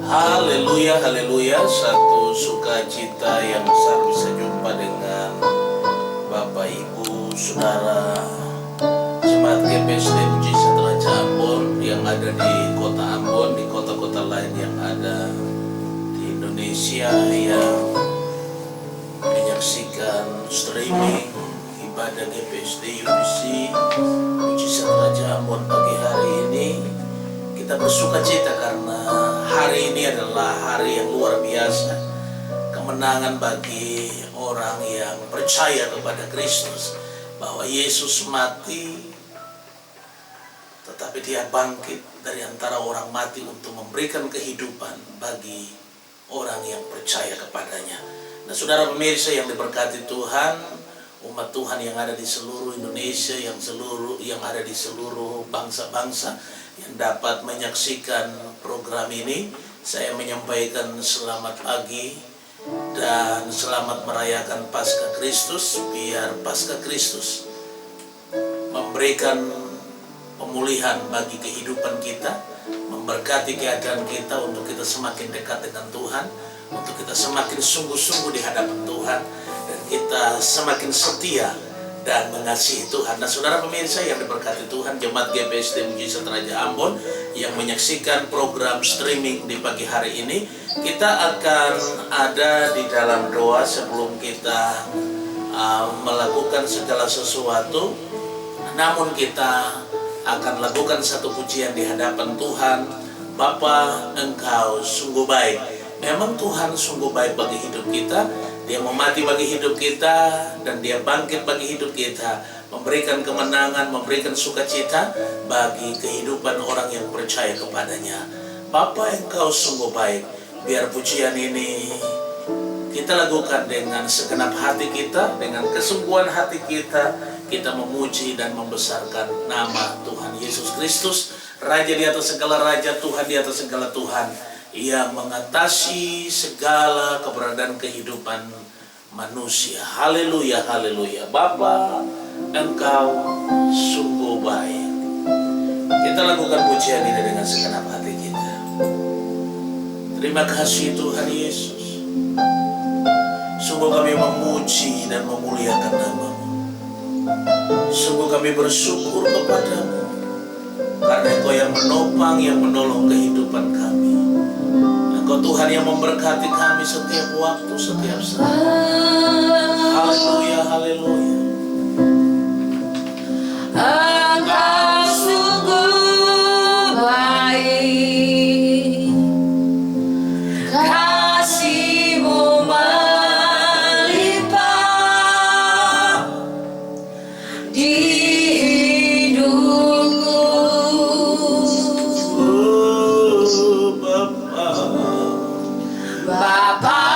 Haleluya, haleluya. Satu sukacita yang besar bisa jumpa dengan Bapak, Ibu, Saudara Jemaat GPSD Mujizat Raja Ambon yang ada di kota Ambon, di kota-kota lain yang ada di Indonesia yang menyaksikan streaming ibadah GPSD UBC Mujizat Raja Ambon pagi hari ini. Kita bersuka cita karena hari ini adalah hari yang luar biasa, kemenangan bagi orang yang percaya kepada Kristus, bahwa Yesus mati tetapi dia bangkit dari antara orang mati untuk memberikan kehidupan bagi orang yang percaya kepadanya. Nah, saudara pemirsa yang diberkati Tuhan, umat Tuhan yang ada di seluruh Indonesia, yang ada di seluruh bangsa-bangsa yang dapat menyaksikan program ini, saya menyampaikan selamat pagi dan selamat merayakan Paskah Kristus. Biar Paskah Kristus memberikan pemulihan bagi kehidupan kita, memberkati keadaan kita untuk kita semakin dekat dengan Tuhan, untuk kita semakin sungguh-sungguh di hadapan Tuhan, dan kita semakin setia dan mengasihi Tuhan. Nah, saudara pemirsa yang diberkati Tuhan, Jemaat GPSD Mujizat Raja Ambon yang menyaksikan program streaming di pagi hari ini, kita akan ada di dalam doa sebelum kita melakukan segala sesuatu. Namun kita akan lakukan satu pujian di hadapan Tuhan. Bapa, Engkau sungguh baik. Memang Tuhan sungguh baik bagi hidup kita. Dia memati bagi hidup kita dan dia bangkit bagi hidup kita, memberikan kemenangan, memberikan sukacita bagi kehidupan orang yang percaya kepadanya. Bapa, Engkau sungguh baik. Biar pujian ini kita lakukan dengan segenap hati kita, dengan kesungguhan hati kita. Kita memuji dan membesarkan nama Tuhan Yesus Kristus, Raja di atas segala raja, Tuhan di atas segala Tuhan, yang mengatasi segala keberadaan kehidupan manusia. Haleluya, haleluya. Bapa, Engkau sungguh baik. Kita lakukan pujian ini dengan segenap hati kita. Terima kasih Tuhan Yesus. Sungguh kami memuji dan memuliakan nama-Mu. Sungguh kami bersyukur kepadamu karena Engkau yang menopang, yang menolong kehidupan kami. Engkau Tuhan yang memberkati kami setiap waktu, setiap saat. Haleluya, haleluya. Engkau sungguh baik, kasih-Mu melimpah di hidupku. Bapa,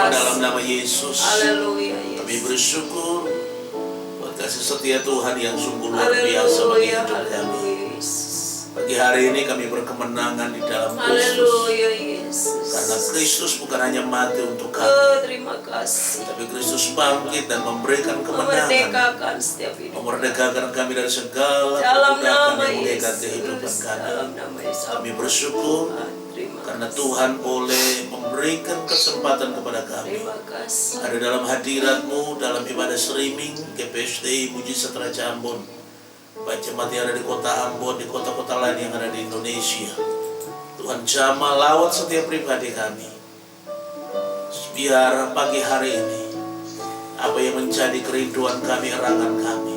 dalam nama Yesus. Haleluya, Kami Yesus. bersyukur buat kasih setia Tuhan yang sungguh luar biasa bagi Haleluya, hidup kami. haleluya, Yesus. Pagi hari ini kami berkemenangan di dalam Kristus. Haleluya, Yesus. Karena Kristus bukan hanya mati untuk kami, Oh, terima kasih. tapi Kristus bangkit dan memberikan kemenangan, Memerdekakan setiap hidup. memerdekakan kami dari segala Dalam perbudakan nama yang mengikat Yesus. kehidupan kami. Dalam nama Yesus. Kami bersyukur Terima karena kasih. Tuhan boleh memberikan kesempatan kepada kami Terima kasih. ada dalam hadirat-Mu dalam ibadah streaming GPSD Mujizat Raja Ambon, baik jemaat yang ada di kota Ambon, di kota-kota lain yang ada di Indonesia. Tuhan jamah lawat setiap pribadi kami, biar pagi hari ini apa yang menjadi kerinduan kami, erangan kami,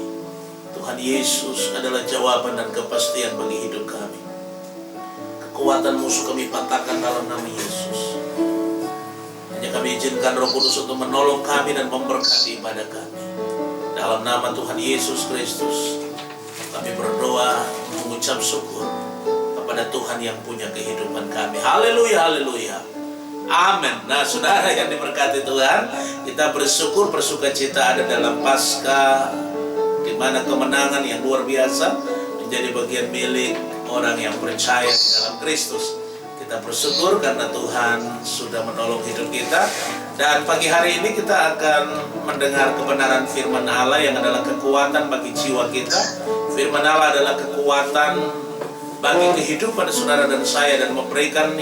Tuhan Yesus adalah jawaban dan kepastian bagi hidup kami. Kekuatan musuh kami patahkan dalam nama Yesus. Hanya kami izinkan Roh Kudus untuk menolong kami dan memberkati ibadah kami. Dalam nama Tuhan Yesus Kristus, kami berdoa mengucap syukur kepada Tuhan yang punya kehidupan kami. Haleluya, haleluya. Amin. Nah, saudara yang diberkati Tuhan, kita bersyukur, bersukacita ada dalam Paskah, di mana kemenangan yang luar biasa menjadi bagian milik orang yang percaya di dalam Kristus. Kita bersyukur karena Tuhan sudah menolong hidup kita. Dan pagi hari ini kita akan mendengar kebenaran firman Allah yang adalah kekuatan bagi jiwa kita. Firman Allah adalah kekuatan bagi kehidupan saudara dan saya, dan memberikan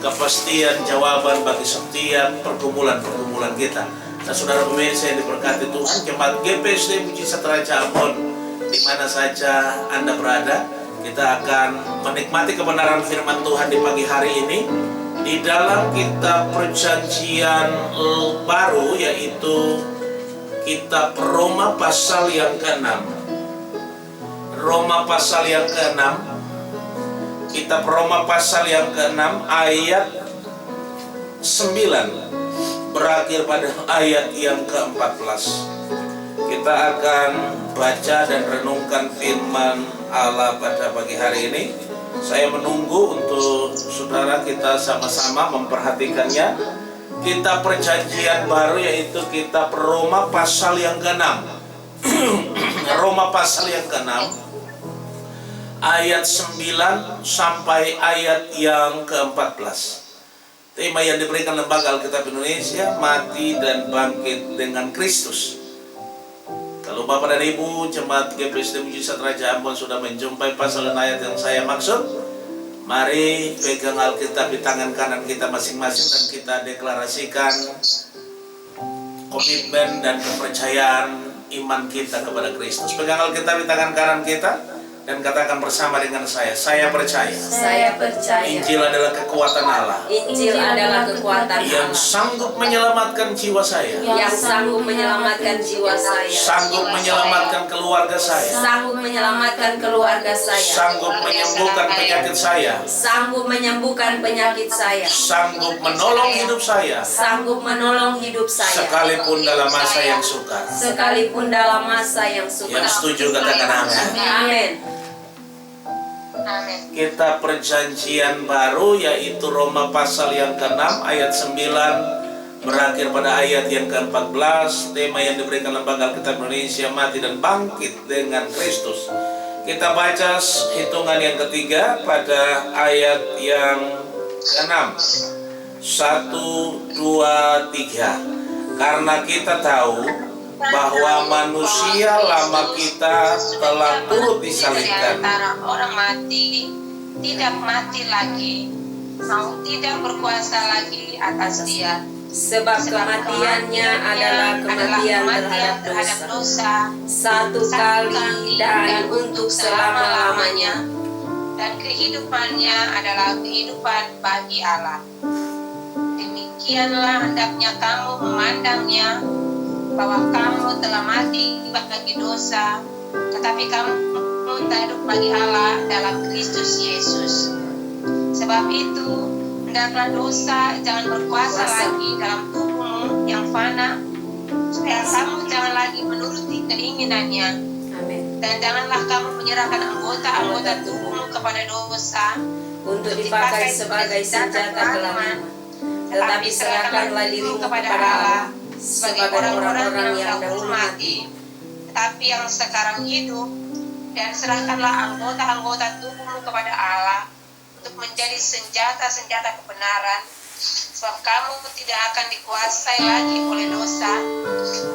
kepastian jawaban bagi setiap pergumulan-pergumulan kita. Nah, saudara pemirsa yang diberkati Tuhan, jemaat GPSD Mujizat Raja Ambon, di mana saja Anda berada, kita akan menikmati kebenaran firman Tuhan di pagi hari ini di dalam kitab Perjanjian Baru, yaitu kitab Roma pasal yang ke-6. Roma pasal yang ke-6, kitab Roma pasal yang ke-6 ayat 9 berakhir pada ayat yang ke-14. Kita akan baca dan renungkan firman Allah pada pagi hari ini. Saya menunggu untuk saudara kita sama-sama memperhatikannya. Kitab Perjanjian Baru, yaitu kitab Roma pasal yang ke-6. Roma pasal yang ke-6 ayat 9 sampai ayat yang ke-14. Tema yang diberikan Lembaga Alkitab Indonesia, mati dan bangkit dengan Kristus. Kalau Bapak dan Ibu jemaat GPSD Mujizat Raja Ambon sudah menjumpai pasal dan ayat yang saya maksud, mari pegang Alkitab di tangan kanan kita masing-masing dan kita deklarasikan komitmen dan kepercayaan iman kita kepada Kristus. Pegang Alkitab di tangan kanan kita dan katakan bersama dengan saya percaya. Saya percaya. Injil adalah kekuatan Allah Injil adalah kekuatan yang Allah sanggup menyelamatkan jiwa saya, yang sanggup menyelamatkan jiwa saya, sanggup menyelamatkan keluarga saya, sanggup menyelamatkan keluarga saya, sanggup menyembuhkan penyakit saya, sanggup menyembuhkan penyakit saya, sanggup menolong hidup saya, sanggup menolong hidup saya, sekalipun dalam masa yang sukar. sekalipun dalam masa yang sukar. Yang setuju katakan amin. Amin. Amin. Kitab Perjanjian Baru, yaitu Roma pasal yang ke-6 ayat 9 berakhir pada ayat yang ke-14. Tema yang diberikan Lembaga Alkitab Indonesia, mati dan bangkit dengan Kristus. Kita baca hitungan yang ketiga pada ayat yang ke-6. 1, 2, 3. Karena kita tahu bahwa manusia lama kita telah turut disalibkan. Antara orang mati tidak mati lagi, mau tidak berkuasa lagi atas dia. Sebab kematiannya adalah kematian terhadap dosa, satu kali dan untuk selama-lamanya, dan kehidupannya adalah kehidupan bagi Allah. Demikianlah hendaknya kamu memandangnya, bahwa kamu telah mati bagi dosa, tetapi kamu hidup bagi Allah dalam Kristus Yesus. Sebab itu, hendaklah dosa jangan berkuasa lagi dalam tubuhmu yang fana, supaya kamu jangan lagi menuruti keinginannya. Amin. Dan janganlah kamu menyerahkan anggota-anggota tubuhmu kepada dosa Untuk dipakai sebagai senjata kelemahan tetapi serahkanlah dirimu kepada Allah sebagai orang-orang yang dahulu mati, tetapi yang sekarang hidup, dan serahkanlah anggota-anggota tubuhmu kepada Allah untuk menjadi senjata-senjata kebenaran, sebab kamu tidak akan dikuasai lagi oleh dosa,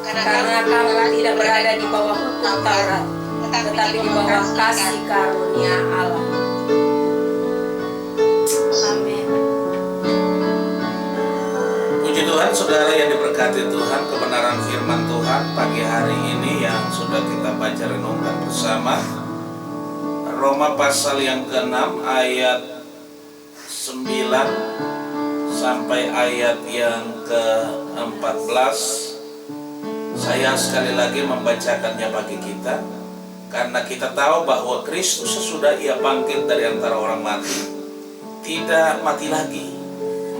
karena kamu tidak berada di bawah hukum Taurat, tetapi di bawah kasih karunia Allah. Amin. Puji Tuhan, saudara yang diberkati Tuhan, kebenaran firman Tuhan pagi hari ini yang sudah kita baca renungkan bersama. Roma pasal yang ke-6 ayat 9 sampai ayat yang ke-14. Saya sekali lagi membacakannya bagi kita, karena kita tahu bahwa Kristus sesudah ia bangkit dari antara orang mati, tidak mati lagi.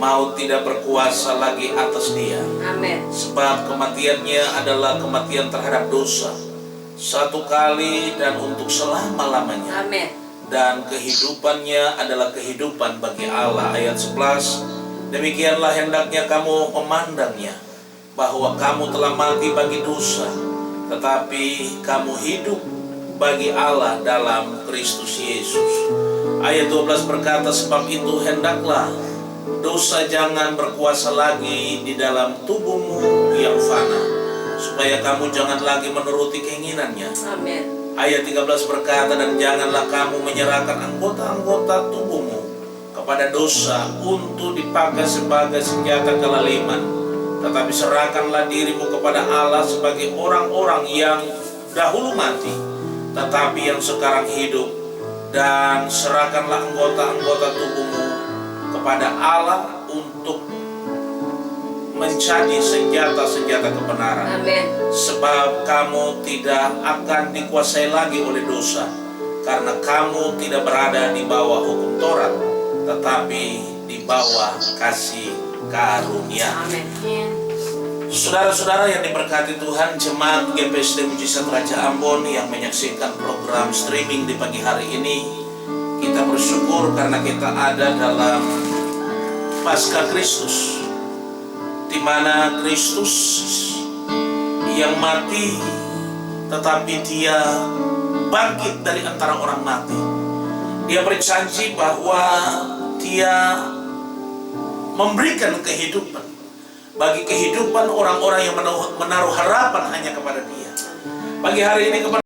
Maut tidak berkuasa lagi atas dia. Amin. Sebab kematiannya adalah kematian terhadap dosa, satu kali dan untuk selama-lamanya. Amin. Dan kehidupannya adalah kehidupan bagi Allah. Ayat 11, demikianlah hendaknya kamu memandangnya, bahwa kamu telah mati bagi dosa, tetapi kamu hidup bagi Allah dalam Kristus Yesus. Ayat 12 berkata, sebab itu hendaklah dosa jangan berkuasa lagi di dalam tubuhmu yang fana, supaya kamu jangan lagi menuruti keinginannya. Amin. Ayat 13 berkata, dan janganlah kamu menyerahkan anggota-anggota tubuhmu kepada dosa untuk dipakai sebagai senjata kelaliman, tetapi serahkanlah dirimu kepada Allah sebagai orang-orang yang dahulu mati, tetapi yang sekarang hidup, dan serahkanlah anggota-anggota tubuhmu kepada Allah untuk menjadi senjata-senjata kebenaran. Amin. Sebab kamu tidak akan dikuasai lagi oleh dosa, karena kamu tidak berada di bawah hukum Taurat, tetapi di bawah kasih karunia. Amin. Saudara-saudara yang diberkati Tuhan, jemaat GPSD Mujizat Raja Ambon yang menyaksikan program streaming di pagi hari ini, kita bersyukur karena kita ada dalam Paskah Kristus, di mana Kristus yang mati tetapi dia bangkit dari antara orang mati. Dia berjanji bahwa dia memberikan kehidupan bagi kehidupan orang-orang yang menaruh harapan hanya kepada dia. Pagi hari ini kebenaran